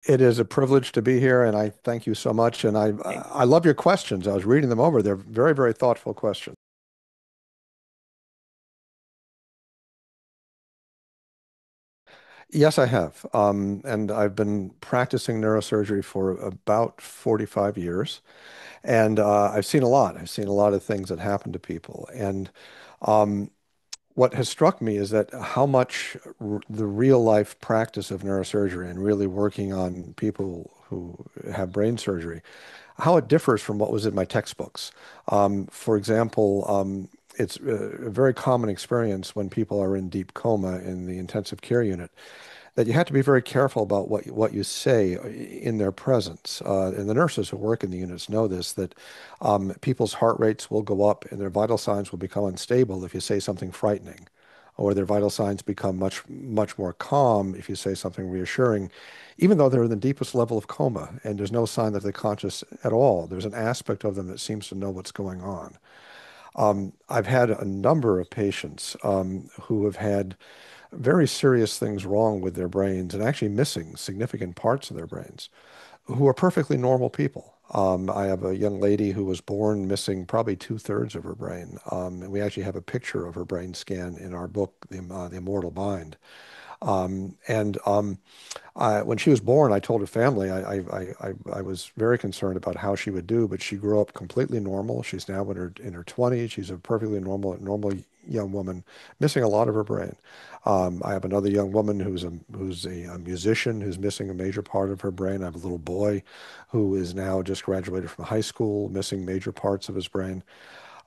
It is a privilege to be here, and I thank you so much. And I love your questions. I was reading them over. They're very, very thoughtful questions. Yes, I have. And I've been practicing neurosurgery for about 45 years. And I've seen a lot. I've seen a lot of things that happen to people. And um, what has struck me is that how much r the real life practice of neurosurgery and really working on people who have brain surgery, how it differs from what was in my textbooks. For example, it's a very common experience when people are in deep coma in the intensive care unit that you have to be very careful about what you say in their presence. And the nurses who work in the units know this, that people's heart rates will go up and their vital signs will become unstable if you say something frightening, or their vital signs become much more calm if you say something reassuring, even though they're in the deepest level of coma and there's no sign that they're conscious at all. There's an aspect of them that seems to know what's going on. I've had a number of patients who have had very serious things wrong with their brains and actually missing significant parts of their brains, who are perfectly normal people. I have a young lady who was born missing probably two-thirds of her brain. And we actually have a picture of her brain scan in our book, The Immortal Mind. When she was born, I told her family I was very concerned about how she would do, but she grew up completely normal. She's now in her 20s. She's a perfectly normal young woman, missing a lot of her brain. I have another young woman who's a musician who's missing a major part of her brain. I have a little boy who is now just graduated from high school, missing major parts of his brain.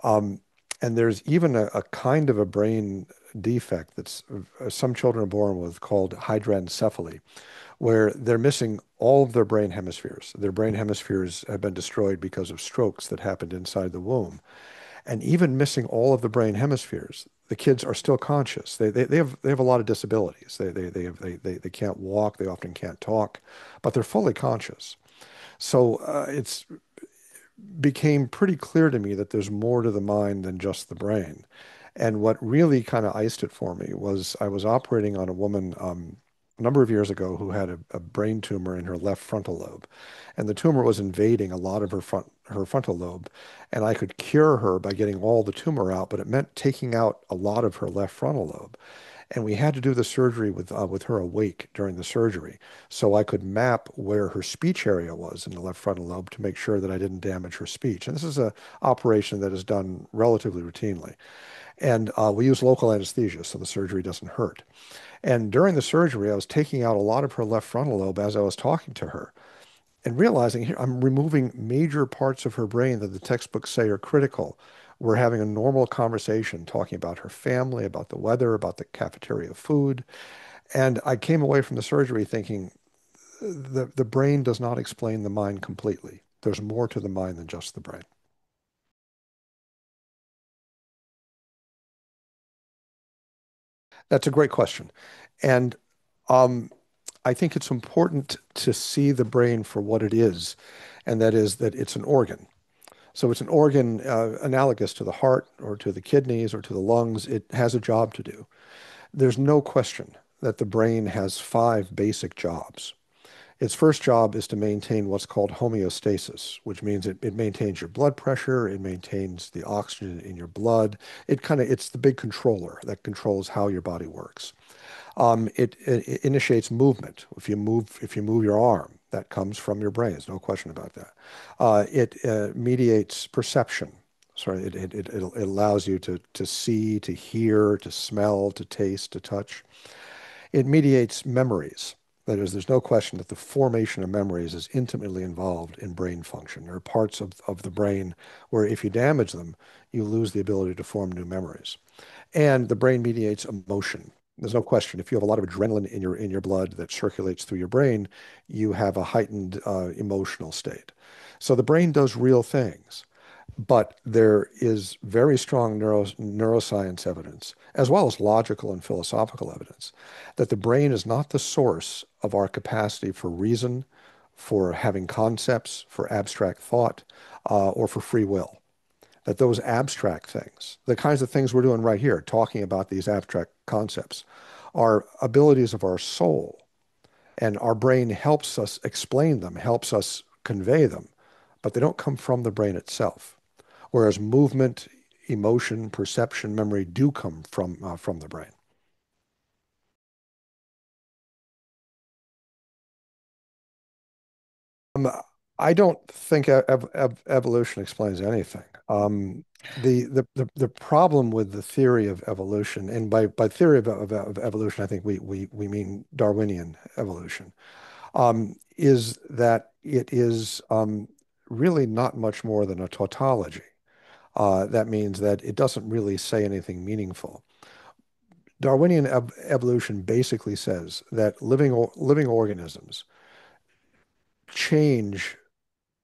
Um, and there's even a kind of a brain defect that's some children are born with called hydranencephaly, where they're missing all of their brain hemispheres. Their brain hemispheres have been destroyed because of strokes that happened inside the womb. And even missing all of the brain hemispheres, the kids are still conscious. They have a lot of disabilities. They can't walk. They often can't talk, but they're fully conscious. So it's became pretty clear to me that there's more to the mind than just the brain. And what really kind of iced it for me was I was operating on a woman a number of years ago who had a brain tumor in her left frontal lobe. And the tumor was invading a lot of her frontal lobe. And I could cure her by getting all the tumor out, but it meant taking out a lot of her left frontal lobe. And we had to do the surgery with her awake during the surgery. So I could map where her speech area was in the left frontal lobe to make sure that I didn't damage her speech. And this is a operation that is done relatively routinely. And we use local anesthesia, so the surgery doesn't hurt. And during the surgery, I was taking out a lot of her left frontal lobe as I was talking to her and realizing here I'm removing major parts of her brain that the textbooks say are critical. We're having a normal conversation talking about her family, about the weather, about the cafeteria food. And I came away from the surgery thinking the brain does not explain the mind completely. There's more to the mind than just the brain. That's a great question. And um, I think it's important to see the brain for what it is, and that is that it's an organ. So it's an organ analogous to the heart or to the kidneys or to the lungs. It has a job to do. There's no question that the brain has five basic jobs. Its first job is to maintain what's called homeostasis, which means it maintains your blood pressure, it maintains the oxygen in your blood. It's the big controller that controls how your body works. It initiates movement. If you move your arm, that comes from your brain. There's no question about that. It mediates perception. Sorry, it allows you to see, to hear, to smell, to taste, to touch. It mediates memories. That is, there's no question that the formation of memories is intimately involved in brain function. There are parts of the brain where if you damage them, you lose the ability to form new memories. And the brain mediates emotion. There's no question. If you have a lot of adrenaline in your blood that circulates through your brain, you have a heightened emotional state. So the brain does real things. But there is very strong neuroscience evidence, as well as logical and philosophical evidence, that the brain is not the source of our capacity for reason, for having concepts, for abstract thought, or for free will. That those abstract things, the kinds of things we're doing right here, talking about these abstract concepts, are abilities of our soul And our brain helps us explain them, helps us convey them, but they don't come from the brain itself. Whereas movement, emotion, perception, memory do come from the brain. Um, I don't think evolution explains anything. The problem with the theory of evolution, and by theory of evolution, I think we mean Darwinian evolution, is that it is really not much more than a tautology. That means that it doesn't really say anything meaningful. Darwinian evolution basically says that living organisms change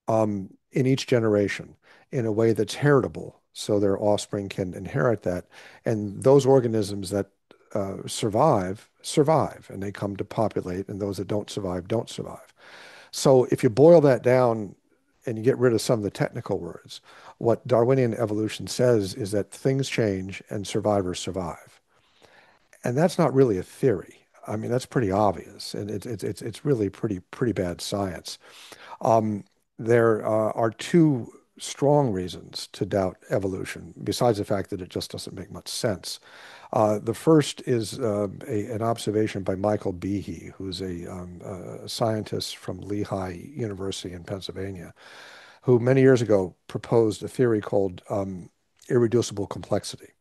in each generation in a way that's heritable, so their offspring can inherit that. And those organisms that survive, and they come to populate, and those that don't survive, don't survive. So if you boil that down and you get rid of some of the technical words, what Darwinian evolution says is that things change and survivors survive. And that's not really a theory. I mean, that's pretty obvious, and it's really pretty bad science. Um, there are two strong reasons to doubt evolution, besides the fact that it just doesn't make much sense. The first is an observation by Michael Behe, who's a scientist from Lehigh University in Pennsylvania, who many years ago proposed a theory called irreducible complexity.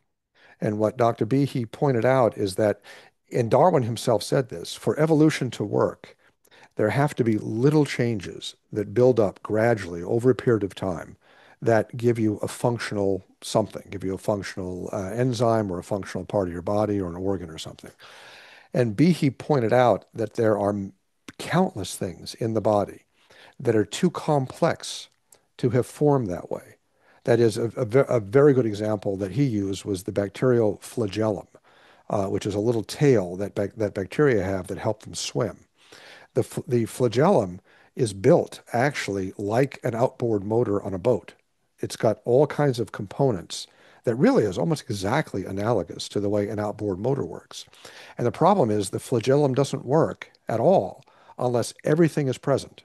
And what Dr. Behe pointed out is that, and Darwin himself said this, for evolution to work, there have to be little changes that build up gradually over a period of time that give you a functional something, give you a functional enzyme or a functional part of your body or an organ or something. And Behe pointed out that there are countless things in the body that are too complex to have formed that way. That is, a very good example that he used was the bacterial flagellum, which is a little tail that bacteria have that help them swim. The flagellum is built actually like an outboard motor on a boat. It's got all kinds of components that really is almost exactly analogous to the way an outboard motor works. And the problem is the flagellum doesn't work at all unless everything is present.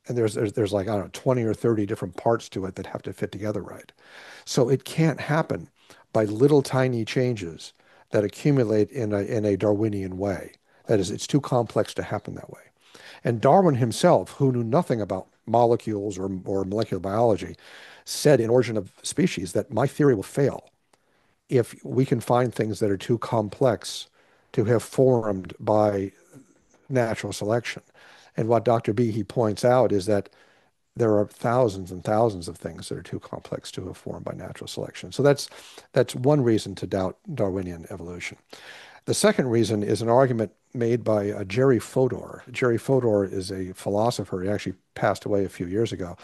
And there's like, I don't know, 20 or 30 different parts to it that have to fit together right. So it can't happen by little tiny changes that accumulate in a Darwinian way. That is, it's too complex to happen that way. And Darwin himself, who knew nothing about molecules or molecular biology, said in Origin of Species that my theory will fail if we can find things that are too complex to have formed by natural selection. And what Dr. Behe points out is that there are thousands and thousands of things that are too complex to have formed by natural selection. So that's one reason to doubt Darwinian evolution. The second reason is an argument made by Jerry Fodor. Jerry Fodor is a philosopher. He actually passed away a few years ago.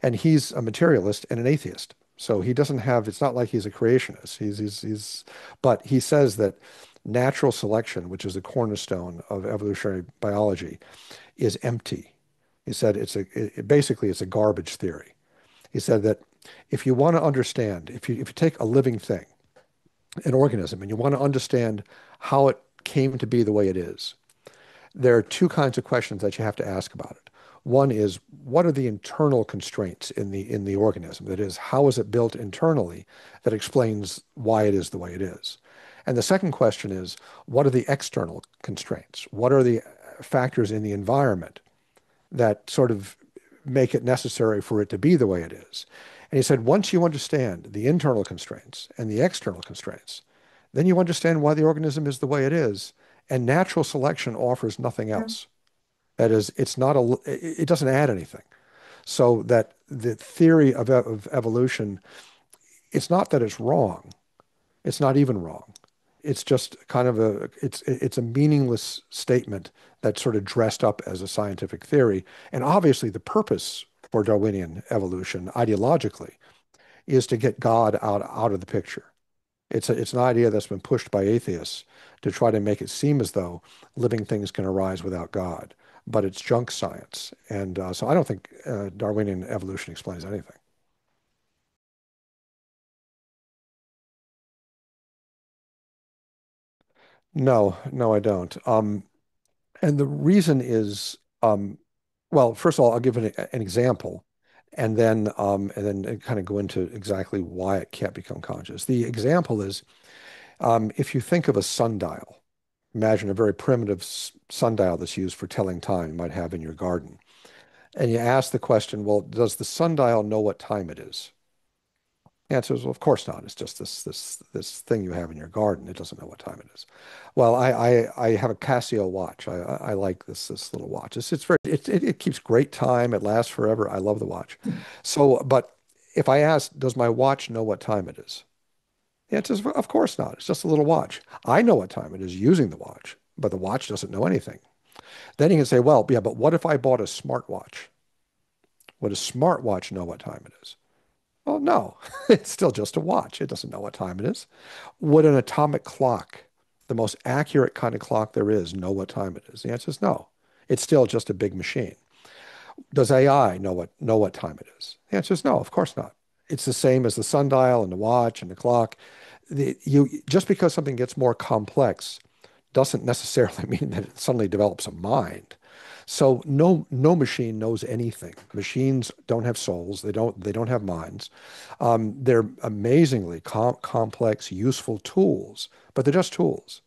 And he's a materialist and an atheist. So he doesn't have, it's not like he's a creationist. But he says that natural selection, which is the cornerstone of evolutionary biology, is empty. He said basically it's a garbage theory. He said that if you want to understand, if you take a living thing, an organism, and you want to understand how it came to be the way it is, there are two kinds of questions that you have to ask about it. One is, what are the internal constraints in the organism? That is, how is it built internally that explains why it is the way it is? And the second question is, what are the external constraints? What are the factors in the environment that sort of make it necessary for it to be the way it is? And he said, once you understand the internal constraints and the external constraints, then you understand why the organism is the way it is. And natural selection offers nothing else. That is, it doesn't add anything. So that the theory of evolution, it's not that it's wrong. It's not even wrong. It's just kind of it's a meaningless statement that's sort of dressed up as a scientific theory. And obviously the purpose for Darwinian evolution ideologically is to get God out of the picture. It's an idea that's been pushed by atheists to try to make it seem as though living things can arise without God, but it's junk science. And so I don't think Darwinian evolution explains anything. No, no, I don't. And the reason is, well, first of all, I'll give an example, and then kind of go into exactly why it can't become conscious. The example is, if you think of a sundial, imagine a very primitive sundial that's used for telling time you might have in your garden. And you ask the question, well, does the sundial know what time it is? The answer is, well, of course not. It's just this thing you have in your garden. It doesn't know what time it is. Well, I have a Casio watch. I like this little watch. It keeps great time. It lasts forever. I love the watch. So, but if I ask, does my watch know what time it is? The answer is, of course not. It's just a little watch. I know what time it is using the watch, but the watch doesn't know anything. Then you can say, well, yeah, but what if I bought a smartwatch? Would a smartwatch know what time it is? Well, no, it's still just a watch. It doesn't know what time it is. Would an atomic clock, the most accurate kind of clock there is, know what time it is? The answer is no. It's still just a big machine. Does AI know what time it is? The answer is no, of course not. It's the same as the sundial and the watch and the clock. Just because something gets more complex doesn't necessarily mean that it suddenly develops a mind. So no machine knows anything. Machines don't have souls. They don't have minds. They're amazingly complex, useful tools, but they're just tools.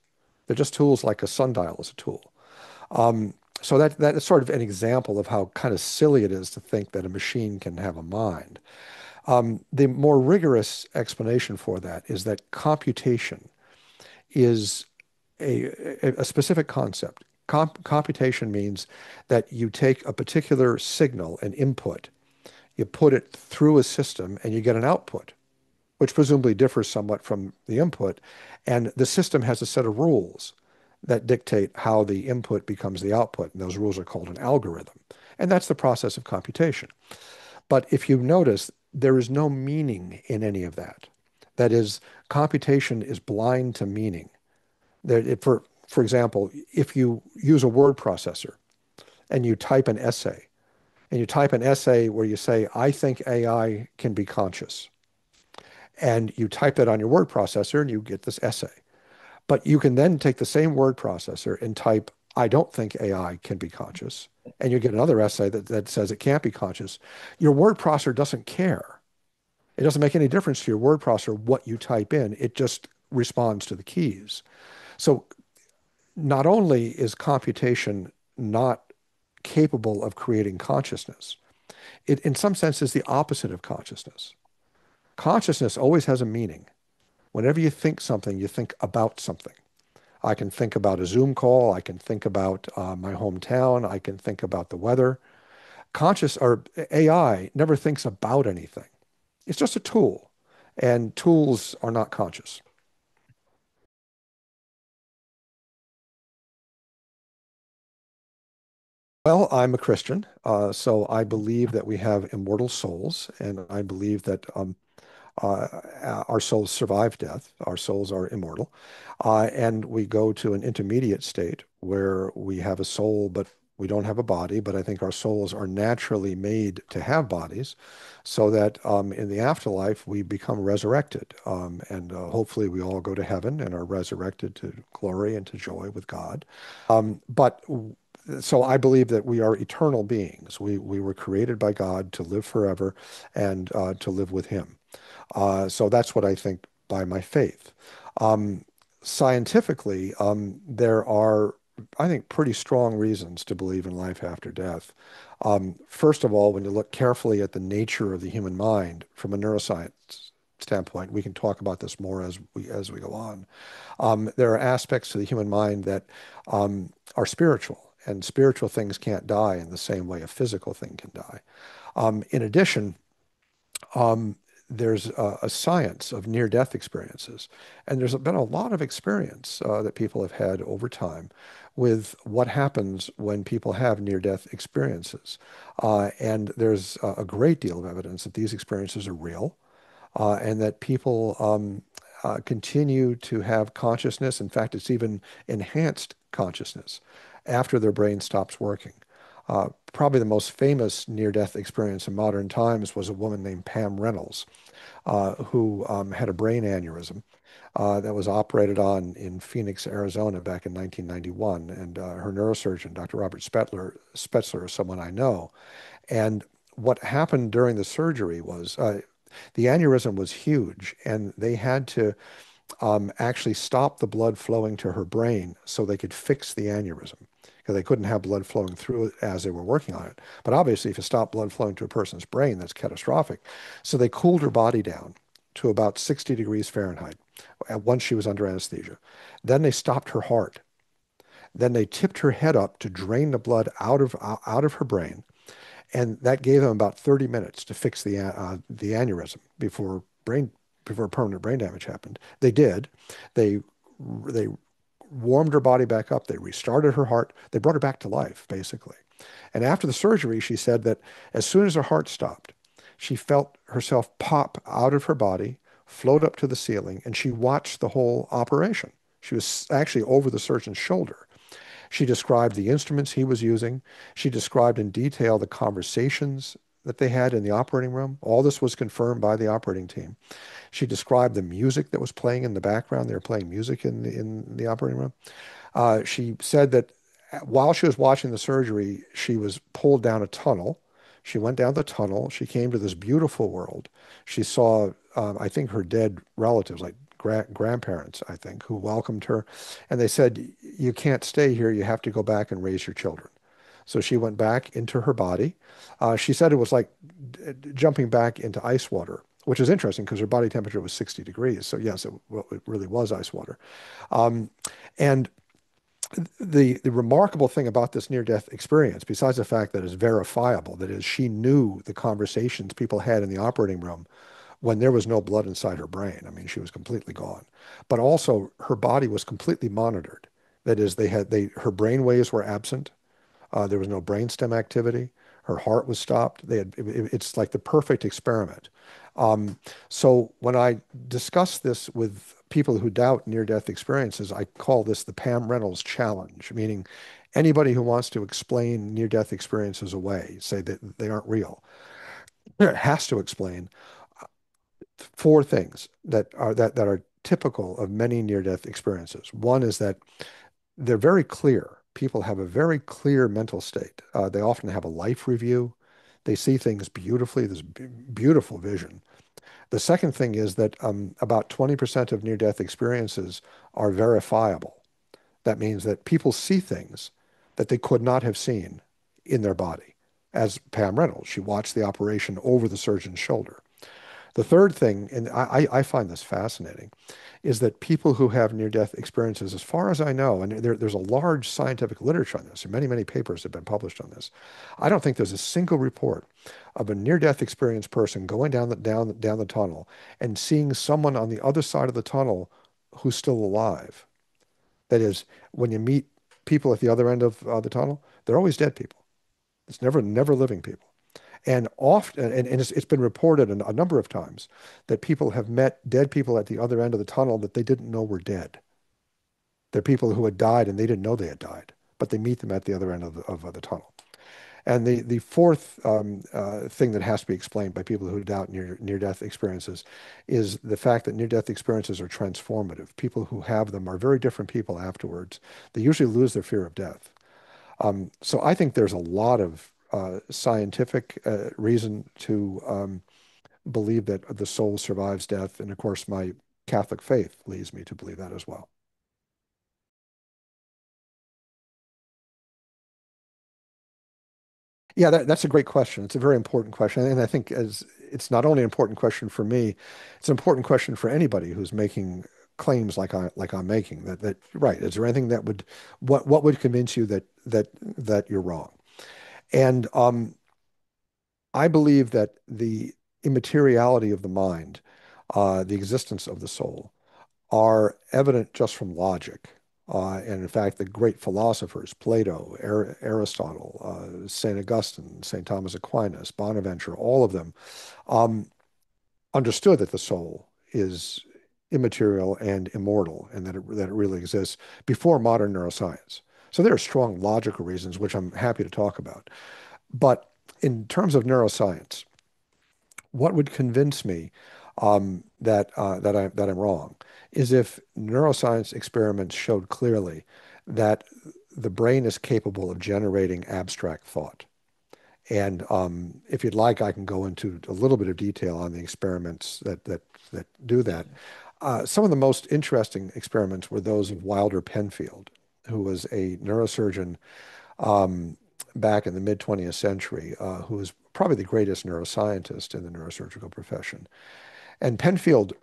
They're just tools like a sundial is a tool. So that is sort of an example of how kind of silly it is to think that a machine can have a mind. The more rigorous explanation for that is that computation is a specific concept. Computation means that you take a particular signal, an input, you put it through a system, and you get an output, which presumably differs somewhat from the input. And the system has a set of rules that dictate how the input becomes the output. And those rules are called an algorithm. And that's the process of computation. But if you notice, there is no meaning in any of that. That is, computation is blind to meaning. For example, if you use a word processor and you type an essay, and you type an essay where you say, I think AI can be conscious, and you type it on your word processor and you get this essay. But you can then take the same word processor and type, I don't think AI can be conscious, and you get another essay that says it can't be conscious. Your word processor doesn't care. It doesn't make any difference to your word processor what you type in. It just responds to the keys. So not only is computation not capable of creating consciousness, it in some sense is the opposite of consciousness. Consciousness always has a meaning. Whenever you think something, you think about something. I can think about a Zoom call. I can think about my hometown. I can think about the weather. Conscious or AI never thinks about anything. It's just a tool, and tools are not conscious. Well, I'm a Christian, so I believe that we have immortal souls, and I believe that our souls survive death. Our souls are immortal, and we go to an intermediate state where we have a soul, but we don't have a body. But I think our souls are naturally made to have bodies, so that in the afterlife we become resurrected, and hopefully we all go to heaven and are resurrected to glory and to joy with God. But so I believe that we are eternal beings. We were created by God to live forever and to live with Him. So that's what I think by my faith. Um, Scientifically, there are, I think, pretty strong reasons to believe in life after death. First of all, when you look carefully at the nature of the human mind from a neuroscience standpoint, we can talk about this more as we go on. There are aspects to the human mind that are spiritual, and spiritual things can't die in the same way a physical thing can die. In addition, um, there's a science of near-death experiences, and there's been a lot of experience that people have had over time with what happens when people have near-death experiences. And there's a great deal of evidence that these experiences are real, and that people continue to have consciousness. In fact, it's even enhanced consciousness after their brain stops working. Probably the most famous near-death experience in modern times was a woman named Pam Reynolds, who had a brain aneurysm. that was operated on in Phoenix, Arizona back in 1991. And her neurosurgeon, Dr. Robert Spetzler, is someone I know. And what happened during the surgery was the aneurysm was huge, and they had to actually stop the blood flowing to her brain so they could fix the aneurysm because they couldn't have blood flowing through it as they were working on it. But obviously, if you stop blood flowing to a person's brain, that's catastrophic. So they cooled her body down to about 60 degrees Fahrenheit once she was under anesthesia. Then they stopped her heart. Then they tipped her head up to drain the blood out of her brain, and that gave them about 30 minutes to fix the aneurysm before permanent brain damage happened. They did. They they warmed her body back up. They restarted her heart. They brought her back to life, basically. And after the surgery, she said that as soon as her heart stopped, she felt herself pop out of her body, float up to the ceiling, and she watched the whole operation. She was actually over the surgeon's shoulder. She described the instruments he was using. She described in detail the conversations that they had in the operating room. All this was confirmed by the operating team. She described the music that was playing in the background. They were playing music in the operating room. She said that while she was watching the surgery, she was pulled down a tunnel. She went down the tunnel. She came to this beautiful world. She saw, I think, her dead relatives, like grandparents, I think, who welcomed her. And they said, "You can't stay here. You have to go back and raise your children." So she went back into her body. She said it was like jumping back into ice water, which is interesting because her body temperature was 60 degrees. So yes, well, it really was ice water. Um, and the remarkable thing about this near-death experience, besides the fact that it's verifiable, that is, she knew the conversations people had in the operating room when there was no blood inside her brain. I mean, she was completely gone. But also, her body was completely monitored. That is, her brain waves were absent. There was no brainstem activity. Her heart was stopped. It's like the perfect experiment. Um, so when I discuss this with people who doubt near-death experiences, I call this the Pam Reynolds challenge, meaning anybody who wants to explain near-death experiences away, say that they aren't real, has to explain four things that are typical of many near-death experiences. One is that they're very clear. People have a very clear mental state. They often have a life review. They see things beautifully. There's beautiful vision. The second thing is that about 20% of near-death experiences are verifiable. That means that people see things that they could not have seen in their body. As Pam Reynolds, she watched the operation over the surgeon's shoulder. The third thing, and I find this fascinating, is that people who have near-death experiences, as far as I know, and there's a large scientific literature on this, and many, many papers have been published on this. I don't think there's a single report of a near-death experience person going down the tunnel and seeing someone on the other side of the tunnel who's still alive. That is, when you meet people at the other end of the tunnel, they're always dead people. It's never living people. And often, and it's been reported a number of times that people have met dead people at the other end of the tunnel that they didn't know were dead. They're people who had died and they didn't know they had died, but they meet them at the other end of the tunnel. And the fourth thing that has to be explained by people who doubt near-death experiences is the fact that near-death experiences are transformative. People who have them are very different people afterwards. They usually lose their fear of death. So I think there's a lot of scientific reason to believe that the soul survives death. And of course, my Catholic faith leads me to believe that as well. Yeah, that's a great question. It's a very important question. And I think as it's not only an important question for me, it's an important question for anybody who's making claims like I'm making that right. Is there anything that would what would convince you that you're wrong? And I believe that the immateriality of the mind, the existence of the soul, are evident just from logic. And in fact, the great philosophers, Plato, Aristotle, St. Augustine, St. Thomas Aquinas, Bonaventure, all of them um, understood that the soul is immaterial and immortal and that it really exists before modern neuroscience. So there are strong logical reasons, which I'm happy to talk about. But in terms of neuroscience, what would convince me? that I'm wrong, is if neuroscience experiments showed clearly that the brain is capable of generating abstract thought. And if you'd like, I can go into a little bit of detail on the experiments that do that. Some of the most interesting experiments were those of Wilder Penfield, who was a neurosurgeon um, back in the mid 20th century, who was probably the greatest neuroscientist in the neurosurgical profession. And Penfield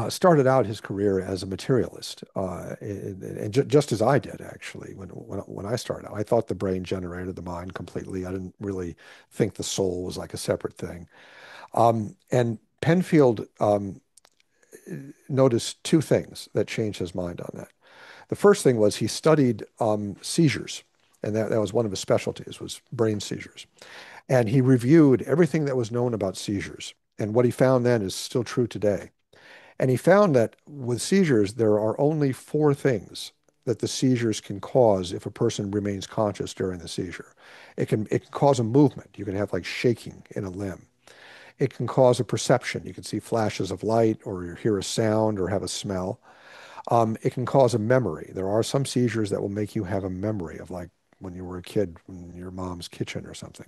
started out his career as a materialist, and just as I did actually when I started out. I thought the brain generated the mind completely. I didn't really think the soul was like a separate thing. And Penfield noticed two things that changed his mind on that. The first thing was he studied seizures, and that was one of his specialties was brain seizures. And he reviewed everything that was known about seizures. And what he found then is still true today. And he found that with seizures, there are only four things that the seizures can cause if a person remains conscious during the seizure. It can cause a movement. You can have like shaking in a limb. It can cause a perception. You can see flashes of light or hear a sound or have a smell. It can cause a memory. There are some seizures that will make you have a memory of like when you were a kid in your mom's kitchen or something.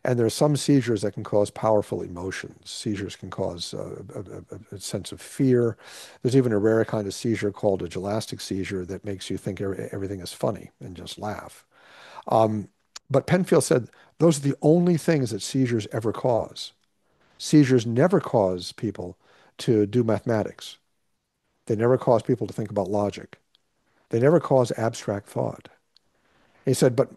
And there are some seizures that can cause powerful emotions. Seizures can cause a sense of fear. There's even a rare kind of seizure called a gelastic seizure that makes you think everything is funny and just laugh. Um, but Penfield said those are the only things that seizures ever cause. Seizures never cause people to do mathematics. They never cause people to think about logic. They never cause abstract thought. He said, but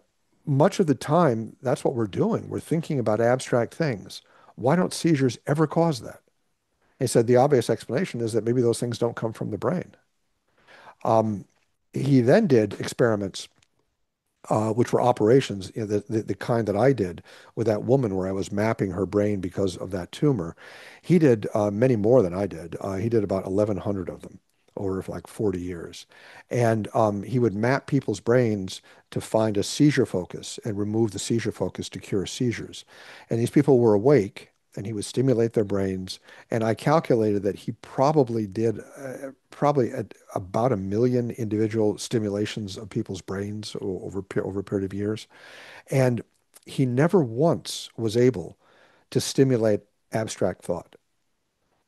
much of the time, that's what we're doing. We're thinking about abstract things. Why don't seizures ever cause that? He said the obvious explanation is that maybe those things don't come from the brain. Um, he then did experiments, which were operations, you know, the kind that I did with that woman where I was mapping her brain because of that tumor. He did many more than I did. He did about 1,100 of them over like 40 years. And he would map people's brains to find a seizure focus and remove the seizure focus to cure seizures. And these people were awake and he would stimulate their brains. And I calculated that he probably did probably about 1 million individual stimulations of people's brains over a period of years. And he never once was able to stimulate abstract thought.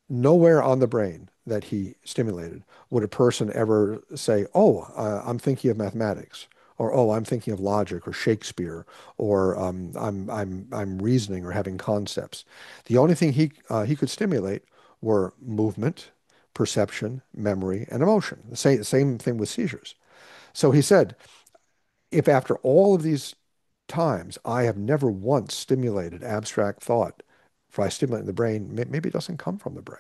Nowhere on the brain that he stimulated would a person ever say, "Oh, I'm thinking of mathematics," or "Oh, I'm thinking of logic or Shakespeare," or I'm reasoning or having concepts. The only thing he could stimulate were movement, perception, memory, and emotion. The same thing with seizures. So he said, if after all of these times I have never once stimulated abstract thought, by stimulating the brain, maybe it doesn't come from the brain.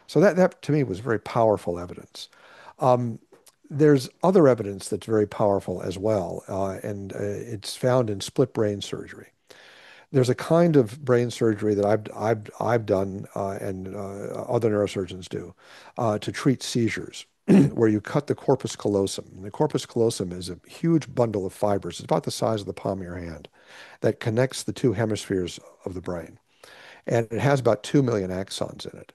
So that to me was very powerful evidence. Um, there's other evidence that's very powerful as well, and it's found in split brain surgery. There's a kind of brain surgery that I've done and other neurosurgeons do to treat seizures, where you cut the corpus callosum. And the corpus callosum is a huge bundle of fibers. It's about the size of the palm of your hand that connects the two hemispheres of the brain, and it has about 2 million axons in it.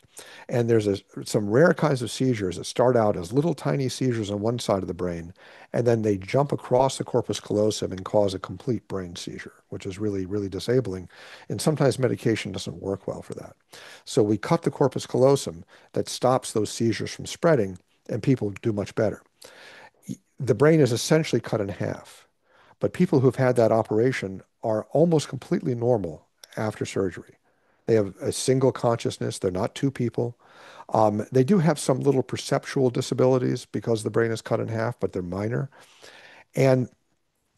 And there's some rare kinds of seizures that start out as little tiny seizures on one side of the brain, and then they jump across the corpus callosum and cause a complete brain seizure, which is really, really disabling. And sometimes medication doesn't work well for that. So we cut the corpus callosum that stops those seizures from spreading, and people do much better. The brain is essentially cut in half, but people who've had that operation are almost completely normal after surgery. They have a single consciousness. They're not two people. They do have some little perceptual disabilities because the brain is cut in half, but they're minor. And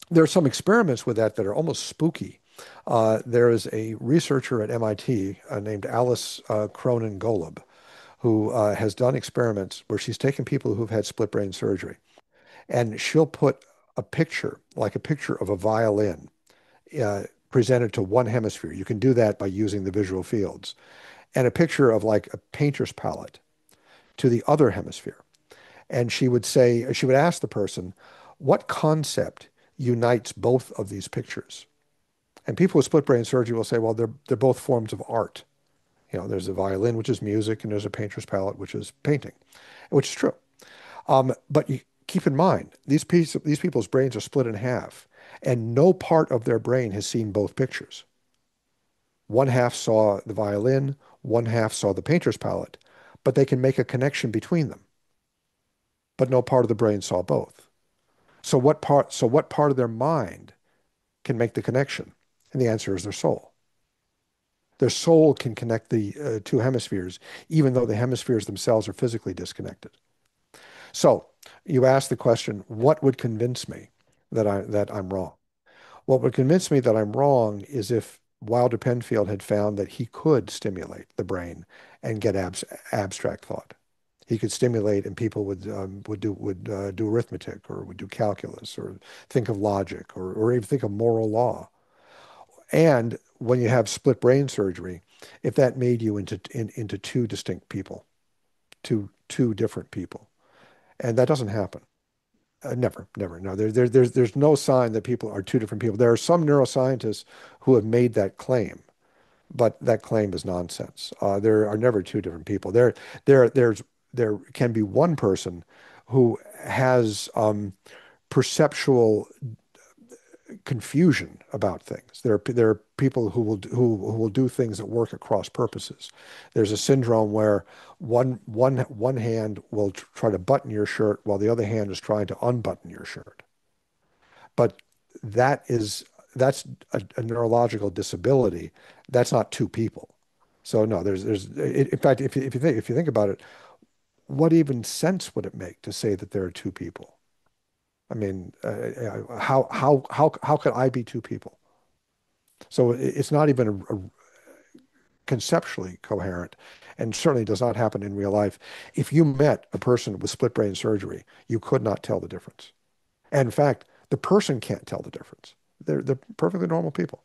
there are some experiments with that are almost spooky. There is a researcher at MIT named Alice Cronin Golub who has done experiments where she's taken people who've had split brain surgery, and she'll put a picture, like a picture of a violin, uh, presented to one hemisphere. You can do that by using the visual fields, and a picture of like a painter's palette to the other hemisphere. And she would ask the person, what concept unites both of these pictures? And people with split brain surgery will say, well, they're both forms of art. There's a violin, which is music, and there's a painter's palette, which is painting, which is true. But you keep in mind, these people's brains are split in half, and no part of their brain has seen both pictures. One half saw the violin, one half saw the painter's palette, but they can make a connection between them. But no part of the brain saw both. So what part of their mind can make the connection? And the answer is their soul. Their soul can connect the two hemispheres, even though the hemispheres themselves are physically disconnected. So you ask the question, what would convince me that I'm wrong? What would convince me that I'm wrong is if Wilder Penfield had found that he could stimulate the brain and get abstract thought. He could stimulate, and people would do arithmetic, or would do calculus, or think of logic, or even think of moral law. And when you have split brain surgery, if that made you into two distinct people, two different people, and that doesn't happen. Never, never. No, there's no sign that people are two different people. There are some neuroscientists who have made that claim, but that claim is nonsense. There are never two different people. There can be one person who has perceptual confusion about things. There are people who will do things that work at cross purposes. There's a syndrome where one hand will try to button your shirt while the other hand is trying to unbutton your shirt. But that is that's a neurological disability. That's not two people. So no, in fact, if you think about it, what even sense would it make to say that there are two people? I mean, how could I be two people? So it's not even conceptually coherent, and certainly does not happen in real life. If you met a person with split brain surgery, you could not tell the difference. And in fact, the person can't tell the difference. They're perfectly normal people.